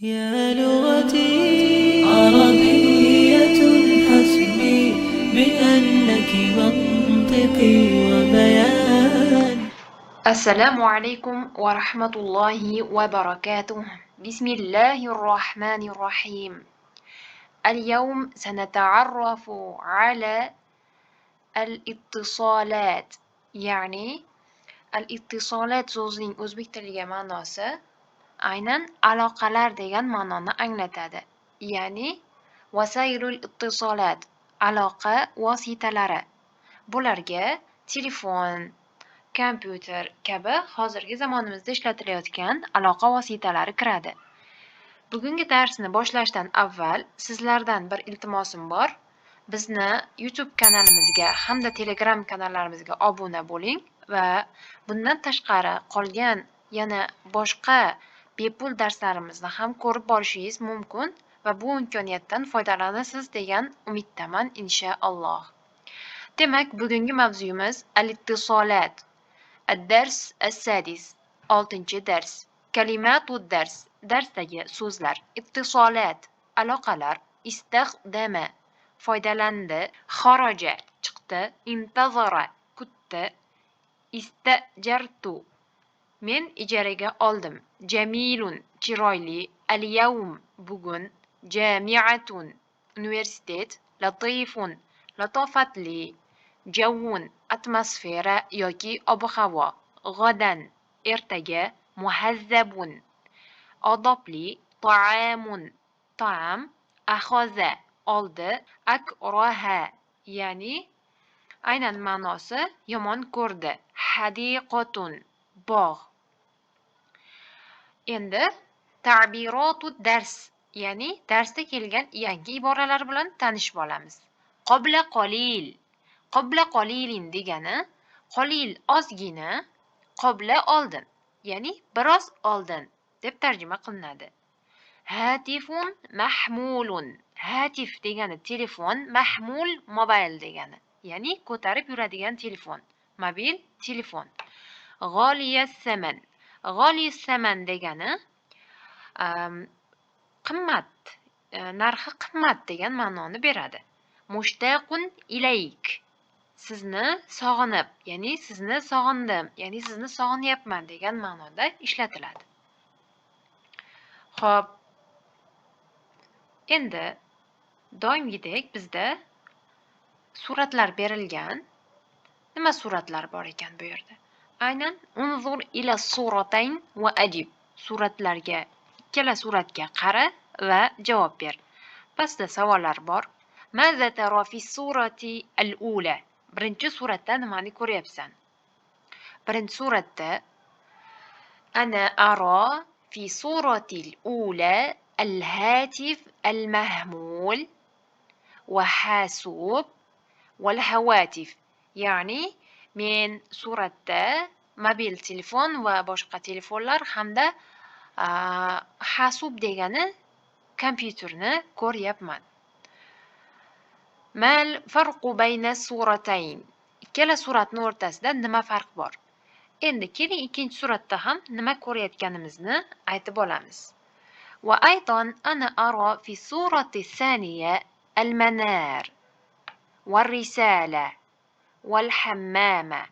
يا لغتي عربية حسبي بأنك منطقي وبيان. السلام عليكم ورحمة الله وبركاته. بسم الله الرحمن الرحيم. اليوم سنتعرف على الاتصالات. يعني الاتصالات so'zining o'zbek tiliga ma'nosi aynan aloqalar degan ma'noni anglatadi. Ya'ni vasailul ittisolat, aloqa vositalari. Bularga telefon, kompyuter kabi hozirgi zamonimizda ishlatilayotgan aloqa vositalari kiradi. Bugungi darsni boshlashdan avval sizlardan bir iltimosim bor. Bizni YouTube kanalimizga hamda Telegram kanallarimizga obuna bo'ling va bundan tashqari qolgan yana boshqa bepul darslarimizni ham ko'rib borishingiz mumkin va bu imkoniyatdan foydalanasiz degan umiddaman inshaalloh. Demak, bugungi mavzuyimiz al-ittisolat. Ad-dars as-sadis. 6-dars. Kalimatud dars. Darsdagi so'zlar. Ittisolat. Aloqalar. Istakhdama. Foydalandi. Kharaja. Chiqdi. Intazara. Kutdi. Istajartu. Men ijaraga oldim. Jamilun. Chiroyli. Al-yawm. Bugun. Jami'atun. Universitet. Latifun. Latofatli. Javun. Atmosfera yoki ob-havo. G'odan. Ertaga. Muhazzabun. Odobli. Ta'amun. Taam. Akhoza. Oldi. Akraha. Ya'ni aynan ma'nosi yomon ko'rdi. Hadiqotun. Bog'. Endi ta'birotud dars, ya'ni darsda kelgan yangi iboralar bilan tanishib olamiz. Qobla qolil. Qobla qolilin degani qolil ozgina, qobla oldin, ya'ni biroz oldin deb tarjima qilinadi. Hatifun mahmulun. Hatif degani telefon, mahmul mobil degani, ya'ni ko'tarib yuradigan telefon, mobil telefon. G'oliyas saman. G'oliyas saman degani qimmat, narxi qimmat degan ma'noni beradi. Mushtaqun ilayk. Sizni sog'inib, ya'ni sizni sog'indim, ya'ni sizni sog'inyapman degan ma'noda ishlatiladi. Xo'p. Endi doimgidek bizda suratlar berilgan. Nima suratlar bor ekan bu yerda? Aynan unzur ila suratayn va ajib. Suratlarga, ikkala suratga qara va javob ber. Pastda savollar bor. Maza tara fi surati al-ula? Birinchi suratda nimani ko'ryapsan? Birinchi suratda ana ara fi surati al-ula al-hatif al-mahmul va hasub wal hawatif. Ya'ni men suratda mobil telefon va boshqa telefonlar hamda hasub degani kompyuterni ko'ryapman. Mal farqu bayna suratayn? Ikkala suratning o'rtasida nima farq bor? Endi keling ikkinchi suratda ham nima ko'rayotganimizni aytib olamiz. Va aydan ana ara fi surati thaniya al-manar var-risala val-hammama.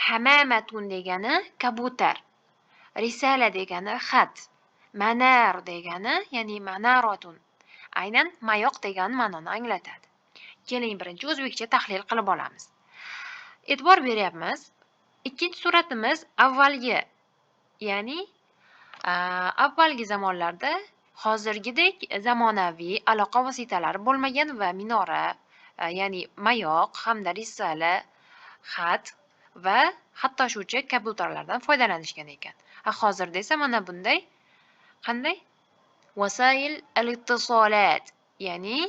Hamamatun degani kabutar, risala degani xat, manar degani, ya'ni manaratun, aynan mayoq degan ma'noni anglatadi. Keling birinchi o'zbekcha tahlil qilib olamiz. E'tibor beryapmiz. Ikkinchi suratimiz avvalgi, ya'ni avvalgi zamonlarda hozirgidek zamonaviy aloqa vositalari bo'lmagan va minora, ya'ni mayoq hamda risala, xat va xattoshovchi kabutarlardan foydalanishgan ekan. Hozirda esa mana bunday qanday? Vasail al-ittisolat, ya'ni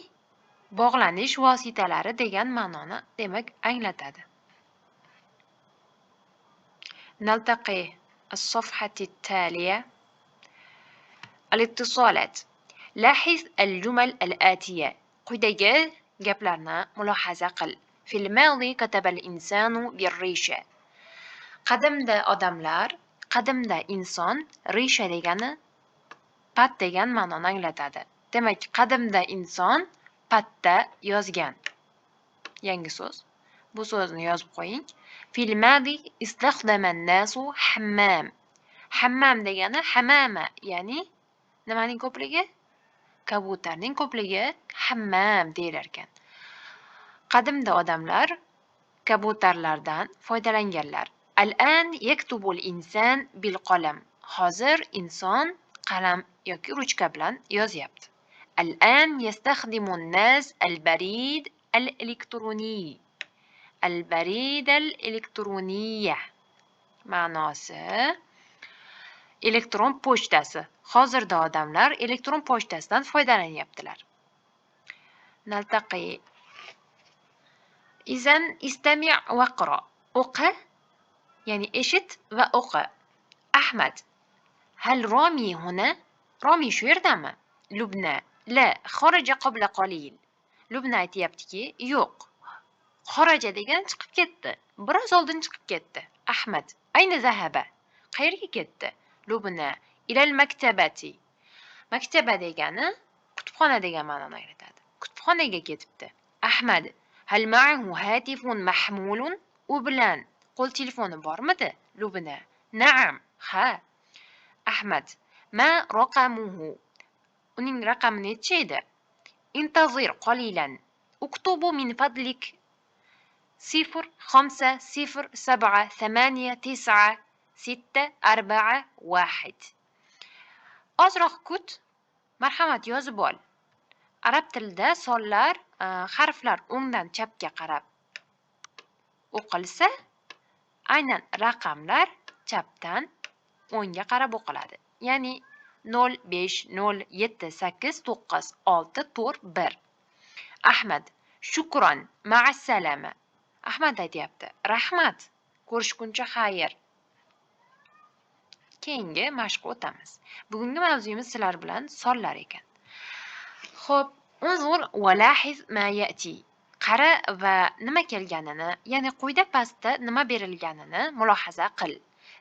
bog'lanish vositalari degan ma'noni demak anglatadi. Naltaqi as-safhati at-taliya. Al-ittisolat. Lahiz al-jumal al-atiya. Quyidagi gaplarni mulohaza qil. Fil madi kataba al-insanu bir-risha. Qadimda odamlar, qadimda inson, risha degani pat degan ma'noni anglatadi. Demak, qadimda inson patda yozgan. Yangi so'z. Bu so'zni yozib qo'ying. Fil madi istakhdama an-nasu hammam. Hammam degani hamama, ya'ni nimaning ko'pligi? Kabutarning ko'pligi hammam deyilar ekan. Qadimda odamlar kabutarlardan foydalanganlar. Al-an yaktubul inson bil qalam. Hozir inson qalam yoki ruchka bilan yozyapti. Al-an yastakhdimu an-nas al-barid al-elektroniy. Al-barid al-elektroniya ma'nosi elektron pochtasi. Hozirda odamlar elektron pochtasidan foydalanyaptilar. Naltaqi. Izan istami' waqra. O'qi, ya'ni eshit va o'qi. Ahmad. Hal Romi huna? Romi shu yerdami? Lubna. La, xaraja qabla qalil. Lubna aytayaptiki, yo'q. Xaraja degan chiqib ketdi. Biroz oldin chiqib ketdi. Ahmad. Ayna zahaba? Qayerga ketdi? Lubna. Ilal maktabati. Maktaba degani kutubxona degan ma'noni anglatadi. Kutubxonaga ketibdi. Ahmad. Hal ma'ahu hatifun mahmulun? U bilan qo'l telefoni bormidi? Lubna. Na'am. Ha. Ahmad. Ma raqamuhu? Uning raqami necha edi? Intazir qalilan. Uktubu min fadlik 057896441. Ozroq kut, marhamat yozib ol. Arab tilida sonlar, harflar o'ngdan chapga qarab o'qilsa, aynan raqamlar chapdan o'ngga qarab o'qiladi. Ya'ni 0, 5, 0, 7, 8, 9, 6, 4, 1. Ahmad. Shukron, ma'assalama. Ahmad aytayapti. Rahmat. Ko'rishguncha xayr. Keyingi mashqqa o'tamiz. Bugungi mavzuyimiz sizlar bilan sonlar ekan. Xo'p, unzur va lahiz ma yati. Qara va nima kelganini, ya'ni quyida pastda nima berilganini mulohaza qil.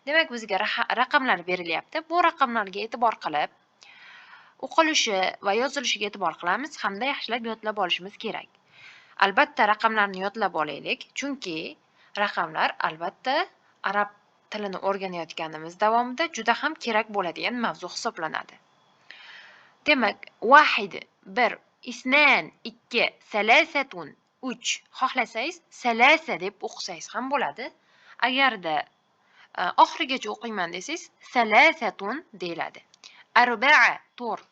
Demak, bizga raqamlar berilyapti. Bu raqamlarga e'tibor qilib, o'qilishi va yozilishiga e'tibor qilamiz hamda yaxshilab yodlab olishimiz kerak. Albatta raqamlarni yodlab olaylik, chunki raqamlar albatta arab tilini o'rganayotganimiz davomida juda ham kerak bo'ladigan mavzu hisoblanadi. Demak, vahid 1, isnan 2, salasatun 3. Xohlasangiz salasa deb o'qisangiz ham bo'ladi. Agarda oxirigacha o'qiyman desangiz salasatun deyiladi. Arba'a 4,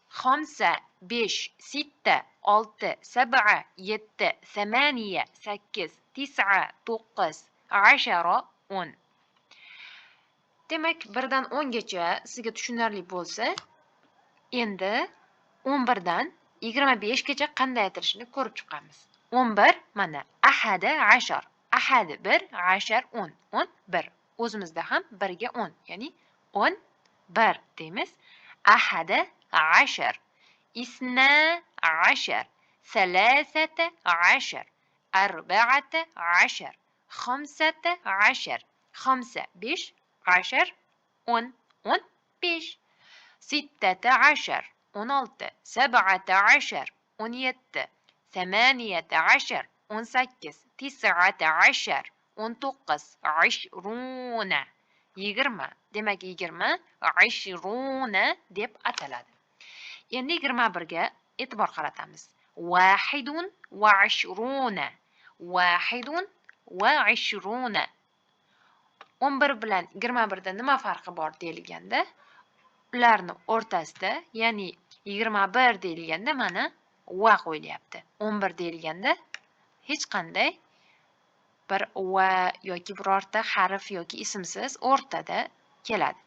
5, 5, 6, 6, 7, 7, 8, 8, 9, 9, 10, 10. Demak, 1dan 10 gacha sizga tushunarli bo'lsa, endi 11 dan 25 gacha qanday aytilishini ko'rib chiqamiz. 11 mana ahada 10. Ahad 1, 10, 10. 10 1. O'zimizda ham 1 ga 10, ya'ni 10 1 deymiz. Ahada 10. Isna 10. Salasata 10. Arba'ata 10. Khamsata 10. Khamsa 5. 10 10 10 5. Sittata 10 16. Sab'ata 10 17. Thamaniyata 10 18. Tis'ata 10 19. 20. 20. Demak 20 20 deb ataladi. Endi 21 ga e'tibor qaratamiz. Wahidun va 20. Wahidun va 20. 11 bilan 21 da nima farqi bor deyilganda, ularni o'rtasida, ya'ni 21 deyilganda mana va qo'yilyapti. 11 deyilganda hech qanday bir va yoki birorta harf yoki ismsiz o'rtada keladi.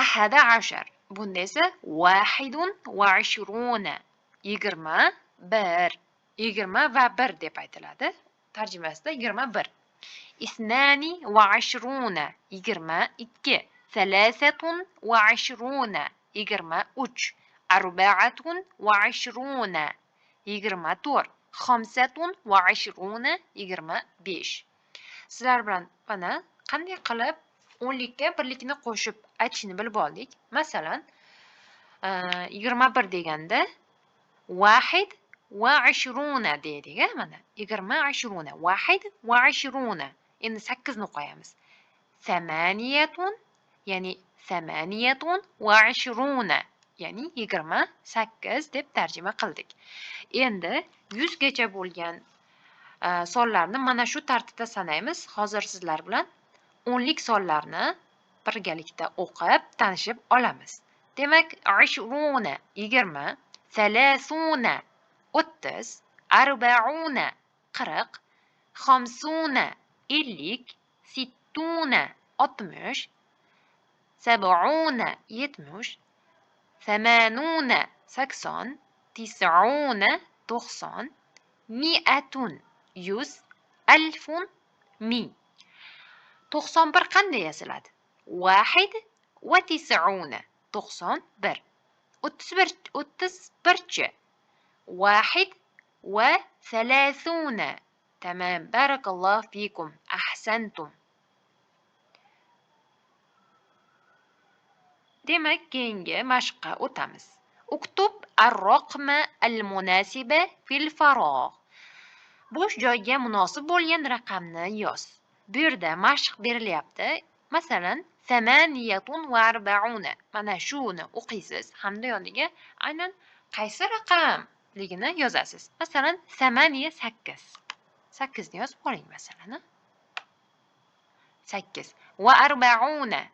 Ahada 10. Bunda esa wahidun va 20. 21. 20 va 1 deb aytiladi. Tarjimasida 21. Isnani va 20. 22. Salasatun va 20. 23. Arba'atun va 20. 24. Khamsatun va 20. 25. Sizlar bilan mana qanday qilib o'nlikka birlikni qo'shib aytishni bilib oldik. Masalan, 21 deganda واحد وعشرون deydik, mana 20 واحد وعشرون. Endi 8 ni qo'yamiz. ثمانية ya'ni ثمانية وعشرون ya'ni 28 deb tarjima qildik. Endi 100 gacha bo'lgan sonlarni mana shu tartibda sanaymiz. Hozir sizlar bilan o'nlik sonlarni birgalikda o'qib tanishib olamiz. Demak, 20 20, 30 30, 40 40, 50 50, 60 60, 70 70, 80 80, 90 90, 100 100, 1000 1000. 91 qanday yoziladi? 1 va 90 91. 31chi 1 va 30. Tamam, barakallohu fikum, ahsantum. Demak, keyingi mashqqa o'tamiz. Uktub ar-raqma al-munasiba fil farogh. Bo'sh joyga munosib bo'lgan raqamni yoz. Bu yerda mashq berilyapti. Masalan, 48. Mana shuni o'qiysiz hamda yoniga aynan qaysi raqamligini yozasiz. Masalan, 8. 8 ni yozib qo'ying masalan. 8 va 40.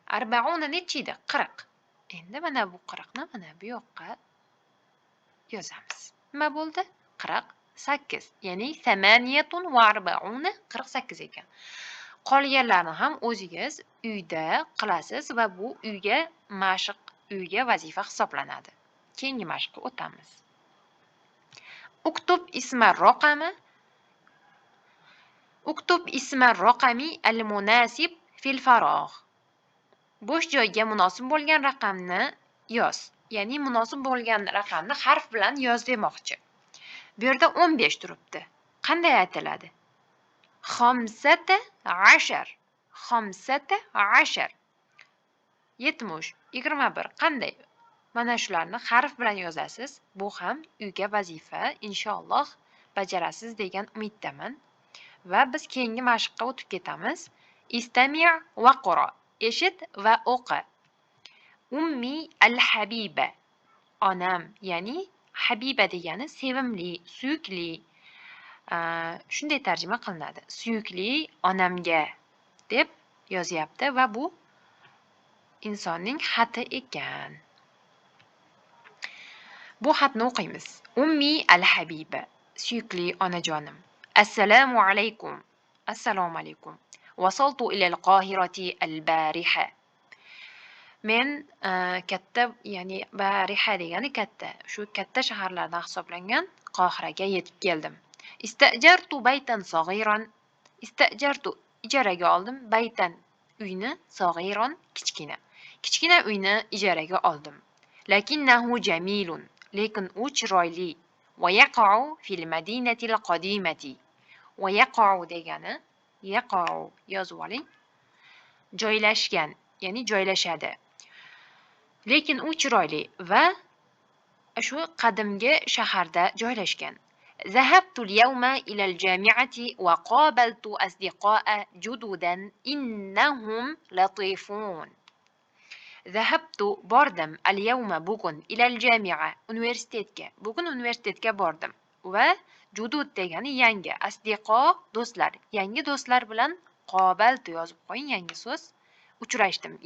40 nechi edi? 40. Endi mana bu 40 ni mana bu yoqqa yozamiz. Nima bo'ldi? 48. Ya'ni 48 48 ekan. Qolganlarni ham o'zingiz uyda qilasiz va bu uyga mashq, uyga vazifa hisoblanadi. Keyingi mashqqa o'tamiz. Uktub ismar raqami. Uktub ismar raqami al-munasib fil farogh. Bo'sh joyga munosib bo'lgan raqamni yoz. Ya'ni munosib bo'lgan raqamni harf bilan yoz demoqchi. Bu yerda 15 turibdi. Qanday aytiladi? 15 15 70 21 qanday? Mana shularni harf bilan yozasiz. Bu ham uyga vazifa, inshaalloh bajarasiz degan umiddaman. Va biz keyingi mashqqa o'tib ketamiz. Istami' va qara. Eshit va o'qi. Ummi al-habiba. Onam, ya'ni habiba degani sevimli, suyukli. Shunday tarjima qilinadi. Suyukli onamga deb yozyapti va bu insonning xati ekan. Bu xatni o'qiymiz. Ummi al-habiba. Suyukli onajonim. Assalomu alaykum. Assalomu alaykum. Wasaltu ila al-Qohirati al-bariha. Men katta, ya'ni bariha degani katta, shu katta shaharlardan hisoblangan Qohiraga yetib keldim. Istajartu baytan sag'iran. Istajartu ijaraga oldim, baytan uyni, sag'iran kichkina. Kichkina uyni ijaraga oldim. Lakinnahu jamilun. Lekin u chiroyli. Va yaqa'u fil madinati al-qadimati. Va yaqa'u degani yaqa'u yozib oling. Joylashgan, ya'ni joylashadi. Lekin u chiroyli va shu qadimgi shaharda joylashgan. ذهبت اليوم إلى الجامعة وقابلت أصدقاء جددا إنهم لطيفون. ذهبت بردم اليوم بوغن إلى الجامعة universitetga. Bugun universitetga bordim. Va judud degani yangi, asdiqo do'stlar. Yangi do'stlar bilan qobaltu yozib qo'ying, yangi so'z. Uchrashdim.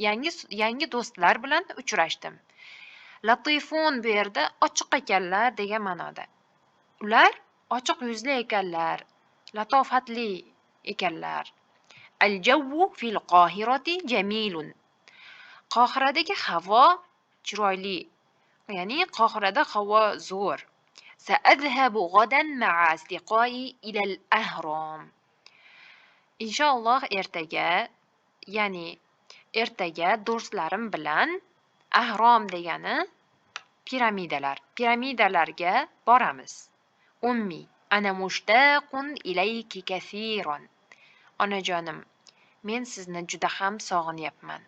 Yangi do'stlar bilan uchrashdim. Latifun bu yerda ochiq ekanlar degan ma'noda. Ular ochiq yuzli ekanlar, latofatli ekanlar. Al-javvu fil Qohirati jamilun. Qohiradagi havo chiroyli. Ya'ni Qohirada havo zo'r. Sa'adhabu ghadan ma'a asdiqai ila al-ahram. Inshaalloh ertaga, ya'ni ertaga do'stlarim bilan ahrom degani piramidalar. Piramidalarga boramiz. Ummi, ana mushtaqun ilayki kathiran. Onajonim, Men sizni juda ham sog'inyapman.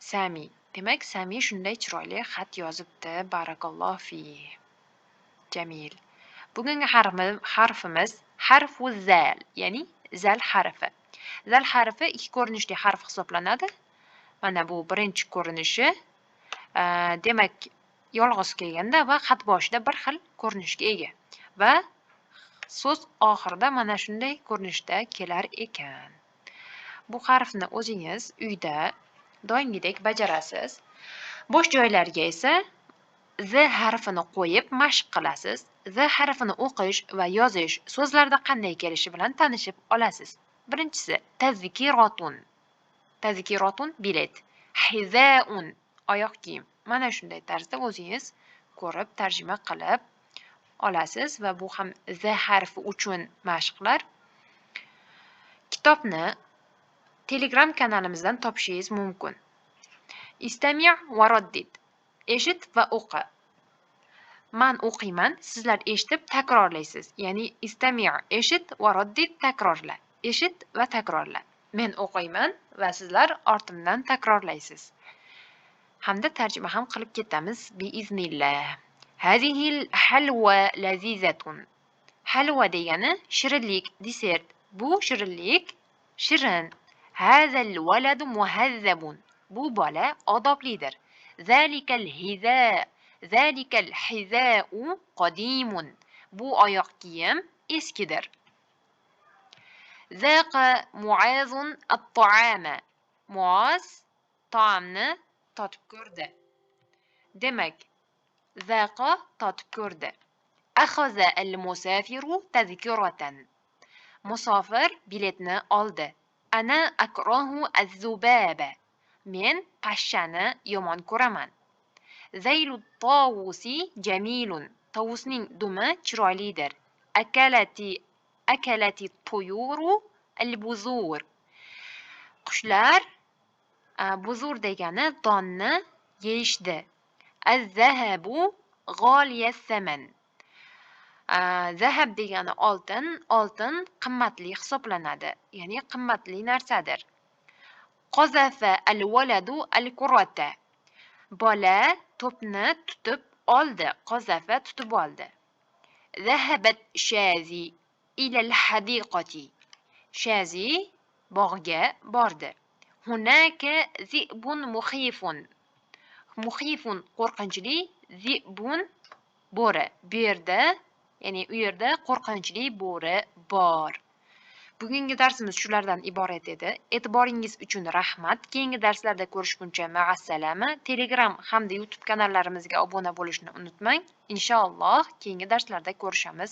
Sami. Demak, Sami shunday chiroyli xat yozibdi. Barakalloh fi. Jamil. Bugungi harfimiz harfu zal, ya'ni zal harfi. Zal harfi ikki ko'rinishli harf hisoblanadi. Mana bu birinchi ko'rinishi. Demak, yolg'iz kelganda va xat boshida bir xil ko'rinishga ega. Va so'z oxirida mana shunday ko'rinishda kelar ekan. Bu harfni o'zingiz uyda doimgidek bajarasiz. Bo'sh joylarga esa z harfini qo'yib mashq qilasiz. Z harfini o'qish va yozish so'zlarda qanday kelishi bilan tanishib olasiz. Birinchisi tazkirotun. Tazkirotun bilet. Hizaun oyoq kiyim. Mana shunday tarzda o'zingiz ko'rib tarjima qilib olasiz va bu ham z harfi uchun mashqlar. Kitobni Telegram kanalimizdan topishingiz mumkin. Istami' va raddid. Eshit va o'qi. Men o'qiyman, sizlar eshitib takrorlaysiz. Ya'ni istami' eshit va raddid takrorla. Eshit va takrorla. Men o'qiyman va sizlar ortimdan takrorlaysiz. Hamda tarjima ham qilib ketamiz biiznillah. Hazihil halwa lazizatun. Halwa degani shirinlik, desert. Bu shirinlik shirin. Hazal valadu muhazzabun. Bu bola odoblidir. Zalikal hiza. Zalikal hizau qadimun. Bu oyoq kiyim eskidir. Zaqa Muazun at-ta'ama. Muaz taomni totib ko'rdi. Demak, zaqa totib ko'rdi. Akhaza al-musafiru tazkiratan. Musofir biletni oldi. Ana akrahu az-zubaba. Men pashshani yomon ko'raman. Zaylu tawusi jamilun. Tavusning dumi chiroylidir. Akalati tuyuru al-buzur. Qushlar buzur degani donni yeyishdi. Az-zahabu g'oliyas saman. Zahab degani oltin, oltin qimmatli hisoblanadi, ya'ni qimmatli narsadir. Qazafa al-waladu al-kurata. Bola to'pni tutib oldi, qazafa tutib oldi. Zahabat shazi ila al-hadiqati. Shazi bog'ga bordi. Hunaka zibun mukhifun. Mukhifun qo'rqinchli, zibun bo'ri. Bu yerda, ya'ni u yerda qo'rqinchli bo'ri bor. Bugungi darsimiz shulardan iborat edi. E'tiboringiz uchun rahmat. Keyingi darslarda ko'rishguncha ma'assalama. Telegram hamda YouTube kanallarimizga obuna bo'lishni unutmang. Inshaalloh keyingi darslarda ko'rishamiz.